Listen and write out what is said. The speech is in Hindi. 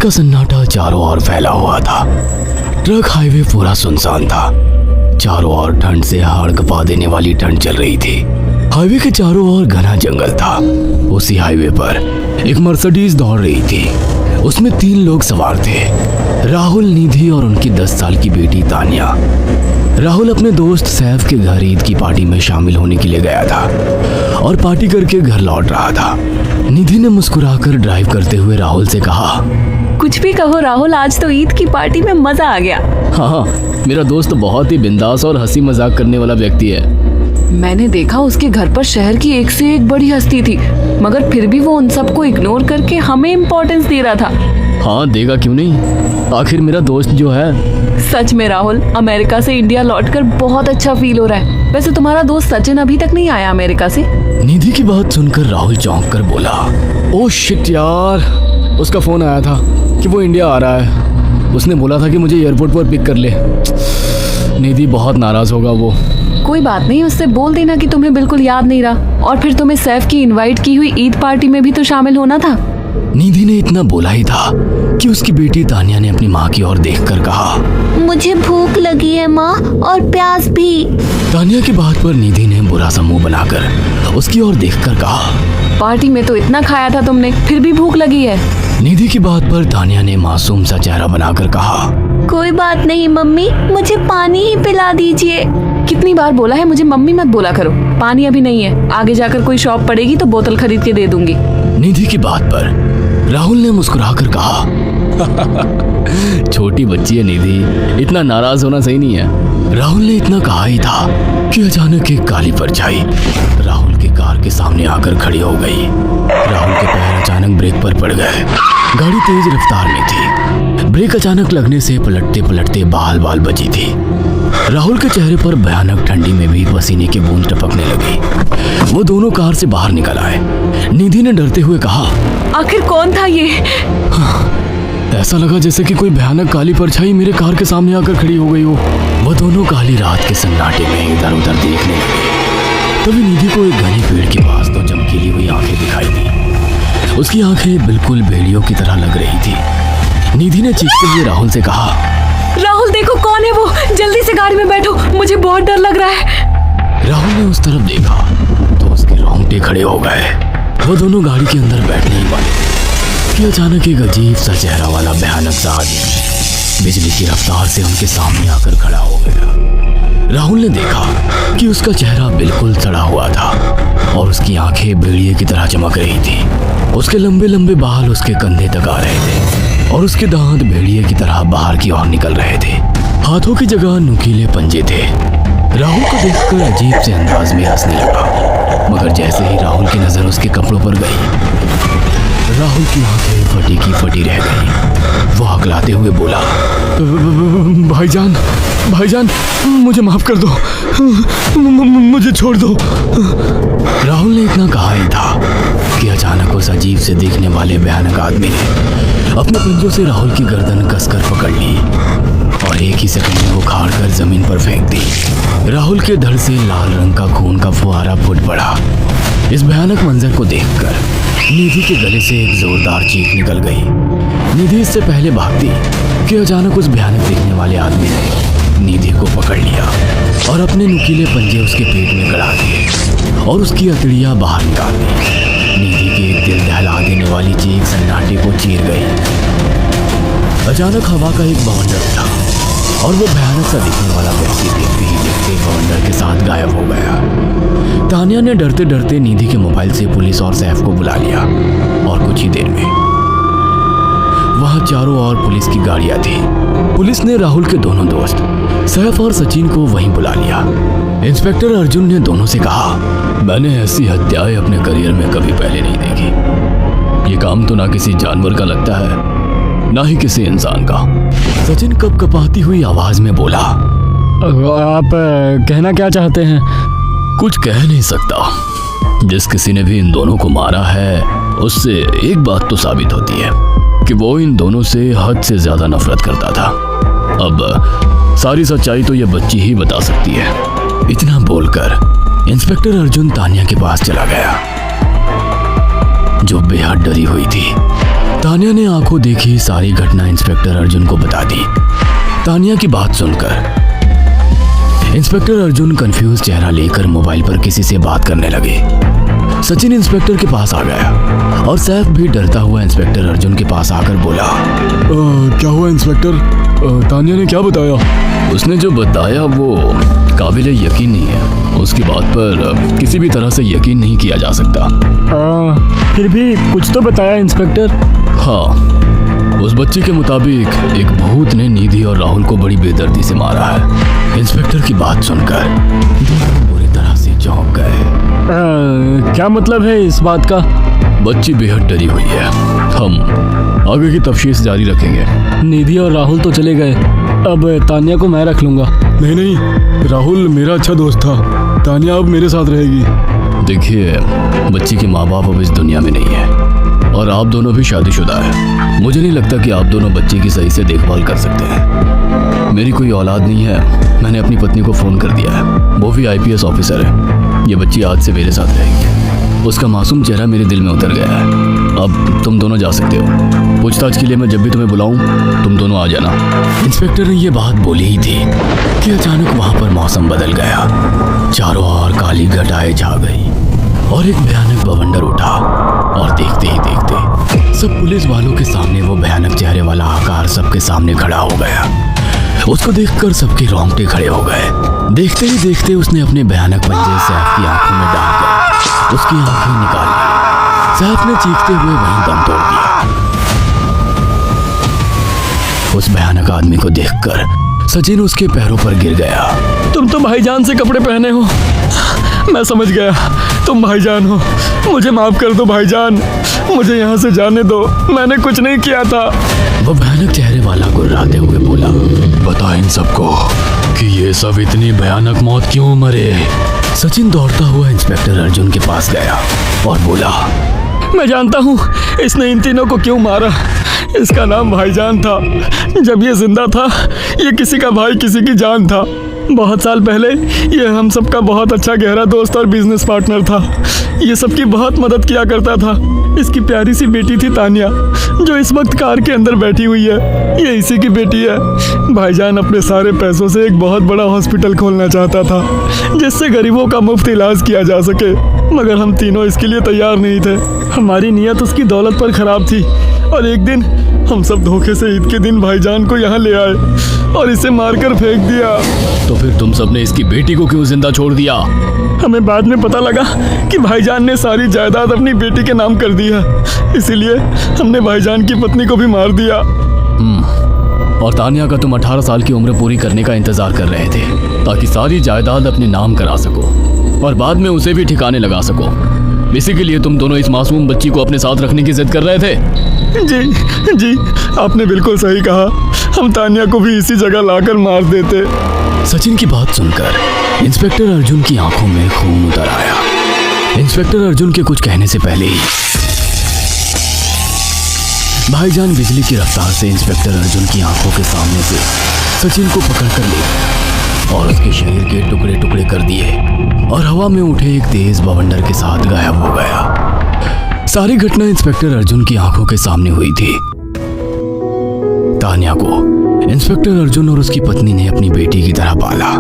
का सन्नाटा चारों ओर फैला हुआ था। ट्रक हाईवे पूरा सुनसान था। चारों ओर ठंड से हाड़ कपा देने वाली ठंड चल रही थी। हाईवे के चारों ओर घना जंगल था। उसी हाईवे पर एक मर्सिडीज दौड़ रही थी। उसमें 3 लोग सवार थे, राहुल, निधि और उनकी 10 साल की बेटी तानिया। राहुल अपने दोस्त सैफ के घर ईद की पार्टी में शामिल होने के लिए गया था और पार्टी करके घर लौट रहा था। निधि ने मुस्कुराकर ड्राइव करते हुए राहुल से कहा, कुछ भी कहो राहुल, आज तो ईद की पार्टी में मजा आ गया। हाँ, मेरा दोस्त बहुत ही बिंदास और हंसी मजाक करने वाला व्यक्ति है। मैंने देखा उसके घर पर शहर की एक से एक बड़ी हस्ती थी, मगर फिर भी वो उन सबको इग्नोर करके हमें इम्पोर्टेंस दे रहा था। हाँ, देगा क्यों नहीं, आखिर मेरा दोस्त जो है। सच में राहुल, अमेरिका से इंडिया लौटकर बहुत अच्छा फील हो रहा है। वैसे तुम्हारा दोस्त सचिन अभी तक नहीं आया अमेरिका से? निधि की बात सुनकर राहुल चौंक कर बोला, ओह शिट यार, उसका फोन आया था कि वो इंडिया आ रहा है। उसने बोला था कि मुझे एयरपोर्ट पर पिक कर ले। निधि बहुत नाराज होगा वो। कोई बात नहीं, उससे बोल देना कि तुम्हें बिल्कुल याद नहीं रहा। और फिर तुम्हें सैफ की इनवाइट की हुई ईद पार्टी में भी तो शामिल होना था। निधि ने इतना बोला ही था कि उसकी बेटी तानिया ने अपनी माँ की ओर देखकर कहा, मुझे भूख लगी है माँ, और प्यास भी। तानिया की बात पर निधि ने बुरा सा मुंह बनाकर उसकी ओर देखकर कहा, पार्टी में तो इतना खाया था तुमने, फिर भी भूख लगी है। निधि की बात पर तानिया ने मासूम सा चेहरा बनाकर कहा, कोई बात नहीं मम्मी, मुझे पानी ही पिला दीजिए। कितनी बार बोला है मुझे मम्मी मत बोला करो। पानी अभी नहीं है, आगे जाकर कोई शॉप पड़ेगी तो बोतल खरीद के दे दूंगी। निधि की बात पर राहुल ने मुस्कुराकर कहा, छोटी बच्ची है निधि, इतना नाराज होना सही नहीं है। राहुल ने इतना कहा ही था कि अचानक एक काली परछाई राहुल की कार के सामने आकर खड़ी हो गई। राहुल के पैर अचानक ब्रेक पर पड़ गए। गाड़ी तेज रफ्तार में थी। ब्रेक अचानक लगने से पलटते पलटते बाल बाल बची थी। राहुल के चेहरे पर भयानक ठंडी में भी पसीने की बूंद टपकने लगी। वो दोनों कार से बाहर निकल आए। निधि ने डरते हुए कहा, आखिर कौन था ये? ऐसा लगा जैसे कि कोई भयानक काली परछाई मेरे कार के सामने आकर खड़ी हो गई हो। वो दोनों काली रात के सन्नाटे में इधर उधर देखने लगे। तभी निधि को एक घने पेड़ के पास दो चमकीली हुई आंखें दिखाई दी। उसकी आंखें बिल्कुल भेड़ियों की तरह लग रही थी। निधि ने चीखते हुए राहुल से कहा, राहुल देखो कौन है वो, जल्दी से गाड़ी में बैठो, मुझे बहुत डर लग रहा है। राहुल ने उस तरफ देखा तो उसके रोंगटे खड़े हो गए। वो दोनों गाड़ी के अंदर बैठने ही वाले कि अचानक एक अजीब सा चेहरा वाला भयानक सा आदमी बिजली की रफ्तार से उनके सामने आकर खड़ा हो गया। राहुल ने देखा कि उसका चेहरा बिल्कुल सड़ा हुआ था और उसकी आंखें भेड़िए की तरह चमक रही थी। उसके लंबे लंबे बाल उसके कंधे तक आ रहे थे और उसके दांत भेड़िए की तरह बाहर की ओर निकल रहे थे। हाथों की जगह नुकीले पंजे थे। राहुल को देखकर अजीब से अंदाज में हंसने लगा, मगर जैसे ही राहुल की नजर उसके कपड़ों पर गई, राहुल की आंखें फटी की फटी रह गई। वो हकलाते हुए बोला, भाईजान, भाईजान, मुझे माफ कर दो, मुझे छोड़ दो। राहुल ने इतना कहा ही था कि अचानक उस अजीब से देखने वाले भयानक आदमी ने अपने पंजों से राहुल की गर्दन कसकर पकड़ ली और एक ही सेकंड में वो उखाड़ कर जमीन पर फेंक दी। राहुल के धड़ से लाल रंग का खून का फुहारा फूट पड़ा। इस भयानक मंजर को देखकर निधि के गले से एक जोरदार चीख निकल गई। निधि इससे पहले भागती कि अचानक उस भयानक दिखने वाले आदमी ने निधि को पकड़ लिया और अपने नुकीले पंजे उसके पेट में गड़ा दिए और उसकी अतड़ियां बाहर निकाल दी। निधि की एक दिल दहला देने वाली चीख सन्नाटे को चीर गई। अचानक हवा का एक बवंडर उठा और वो भयानक सा दिखने वाला व्यक्ति देखते ही देखते बवंडर के साथ गायब हो गया। तानिया ने डरते डरते निधि के मोबाइल से पुलिस और सैफ को बुला लिया और कुछ ही देर में वहां चारों ओर पुलिस की गाड़ियां थी। पुलिस ने राहुल के दोनों दोस्त सैफ और सचिन को वहीं बुला लिया। इंस्पेक्टर अर्जुन ने दोनों से कहा, मैंने ऐसी हत्याएं अपने करियर में कभी पहले नहीं देखी। ये काम तो ना किसी जानवर का लगता है, ना ही किसी इंसान का। सचिन कपकपाती हुई आवाज में बोला, आप कहना क्या चाहते हैं? कुछ कह नहीं सकता। जिस किसी ने भी इन दोनों को मारा है उससे एक बात तो साबित होती है कि वो इन दोनों से हद से ज्यादा नफरत करता था। अब सारी सच्चाई तो ये बच्ची ही बता सकती है। इतना बोलकर इंस्पेक्टर अर्जुन तानिया के पास चला गया, जो बेहद डरी हुई थी। तानिया ने आंखों देखी सारी घटना इंस्पेक्टर अर्जुन को बता दी। तानिया की बात सुनकर इंस्पेक्टर अर्जुन कंफ्यूज चेहरा लेकर मोबाइल पर किसी से बात करने लगे। सचिन इंस्पेक्टर के पास आ गया और सैफ भी डरता हुआ इंस्पेक्टर अर्जुन के पास आकर बोला, क्या हुआ इंस्पेक्टर? तानिया ने क्या बताया? उसने जो बताया वो काबिल यकीन नहीं है। उसकी बात पर किसी भी तरह से यकीन नहीं किया जा सकता। फिर भी कुछ तो बताया इंस्पेक्टर। हाँ, उस बच्चे के मुताबिक एक भूत ने निधि और राहुल को बड़ी बेदर्दी से मारा है। इंस्पेक्टर की बात सुनकर दोनों बुरी तरह से चौंक गए। क्या मतलब है इस बात का? बच्ची बेहद डरी हुई है। हम आगे की तफ्तीश जारी रखेंगे। निधि और राहुल तो चले गए, अब तानिया को मैं रख लूंगा। नहीं, राहुल मेरा अच्छा दोस्त था। तानिया अब मेरे साथ रहेगी। देखिए, बच्ची के माँ बाप अब इस दुनिया में नहीं है और आप दोनों भी शादीशुदा है। मुझे नहीं लगता कि आप दोनों बच्ची की सही से देखभाल कर सकते हैं। मेरी कोई औलाद नहीं है। मैंने अपनी पत्नी को फ़ोन कर दिया है, वो भी IPS ऑफिसर है। ये बच्ची आज से मेरे साथ रहेगी। उसका मासूम चेहरा मेरे दिल में उतर गया है। अब तुम दोनों जा सकते हो। पूछताछ के लिए मैं जब भी तुम्हें बुलाऊं तुम दोनों आ जाना। इंस्पेक्टर ने ये बात बोली ही थी कि अचानक वहाँ पर मौसम बदल गया। चारों ओर काली घटाएं छा गई और एक भयानक बवंडर उठा और देखते ही देखते सब पुलिस वालों के सामने वो भयानक चेहरे वाला आकार सबके सामने खड़ा हो गया। उसको देखकर सबके रोंगटे खड़े हो गए। देखते ही देखते उसने अपने भयानक पंजे सैफ की आंखों में डालकर उसकी आंखें निकाल ली। सैफ ने चीखते हुए वहीं दम तोड़ दिया। उस भयानक आदमी को देखकर सचिन उसके पैरों पर गिर गया। तुम तो भाईजान से कपड़े पहने हो। मैं समझ गया, तुम भाईजान हो। मुझे माफ कर दो भाईजान, मुझे यहाँ से जाने दो। मैंने कुछ नहीं किया था। वो भयानक चेहरे वाला गुर्राते हुए बोला, बता इन सबको कि ये सब इतनी भयानक मौत क्यों मरे। सचिन दौड़ता हुआ इंस्पेक्टर अर्जुन के पास गया और बोला, मैं जानता हूँ इसने इन तीनों को क्यों मारा। इसका नाम भाईजान था। जब ये जिंदा था ये किसी का भाई किसी की जान था। बहुत साल पहले ये हम सबका बहुत अच्छा गहरा दोस्त और बिजनेस पार्टनर था। ये सबकी बहुत मदद किया करता था। इसकी प्यारी सी बेटी थी तानिया, जो इस वक्त कार के अंदर बैठी हुई है। ये इसी की बेटी है। भाईजान अपने सारे पैसों से एक बहुत बड़ा हॉस्पिटल खोलना चाहता था जिससे गरीबों का मुफ्त इलाज किया जा सके, मगर हम तीनों इसके लिए तैयार नहीं थे। हमारी नीयत उसकी दौलत पर खराब थी और एक दिन हम सब धोखे से ईद के दिन भाईजान को यहाँ ले आए और इसे मारकर फेंक दिया। तो फिर तुम सबने इसकी बेटी को क्यों जिंदा छोड़ दिया? हमें बाद में पता लगा कि भाईजान ने सारी जायदाद अपनी बेटी के नाम कर दी है, इसीलिए हमने भाईजान की पत्नी को भी मार दिया। और तानिया का तुम 18 साल की उम्र पूरी करने का इंतजार कर रहे थे ताकि सारी जायदाद अपने नाम करा सको और बाद में उसे भी ठिकाने लगा सको। इसी के लिए तुम दोनों इस मासूम बच्ची को अपने साथ रखने की जिद कर रहे थे। जी, आपने बिल्कुल सही कहा। हम तानिया को भी इसी जगह लाकर मार देते। सचिन की बात सुनकर इंस्पेक्टर अर्जुन की आंखों में खून उतर आया। इंस्पेक्टर अर्जुन के कुछ कहने से पहले ही भाईजान बिजली की रफ्तार से इंस्पेक्टर अर्जुन की आंखों के सामने से सचिन को पकड़कर ले गया और उसके शरीर के टुकड़े टुकड़े कर दिए और हवा में उठे एक तेज बवंडर के साथ गायब हो गया। सारी घटना इंस्पेक्टर अर्जुन की आंखों के सामने हुई थी। तानिया को इंस्पेक्टर अर्जुन और उसकी पत्नी ने अपनी बेटी की तरह पाला।